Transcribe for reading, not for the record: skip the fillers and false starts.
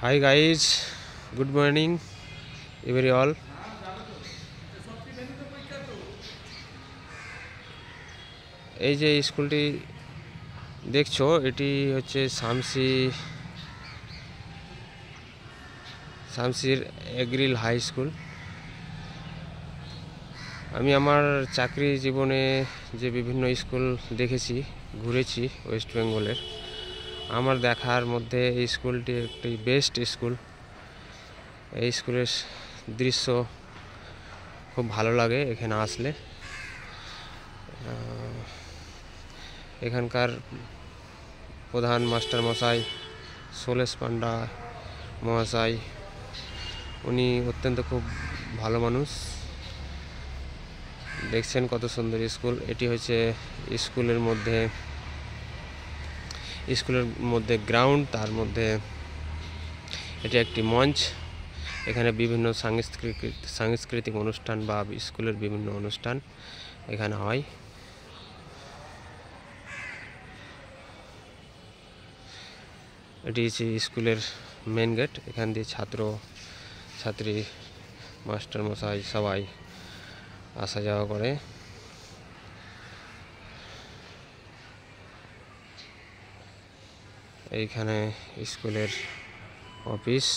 Hi guys, good morning, every all. এই যে স্কুলটি দেখছো এটি হচ্ছে শামসির এগ্রিল হাই স্কুল। আমি আমার চাকরি জীবনে যে বিভিন্ন স্কুল দেখেছি, ঘুরেছি ওয়েস্ট বেঙ্গলের, আমার দেখার মধ্যে এই স্কুলটি একটি বেস্ট স্কুল। এই স্কুলের দৃশ্য খুব ভালো লাগে এখানে আসলে। এখানকার প্রধান মাস্টার মশাই সোলেশ পান্ডা মহাশয়, উনি অত্যন্ত খুব ভালো মানুষ। দেখছেন কত সুন্দর স্কুল। এটি হচ্ছে স্কুলের মধ্যে গ্রাউন্ড, তার মধ্যে এটি একটি মঞ্চ। এখানে বিভিন্ন সাংস্কৃতিক অনুষ্ঠান বা স্কুলের বিভিন্ন অনুষ্ঠান এখানে হয়। এটি হচ্ছে স্কুলের মেন গেট। এখান দিয়ে ছাত্র ছাত্রী মাস্টার মশাই সবাই আসা যাওয়া করে। এইখানে স্কুলের অফিস।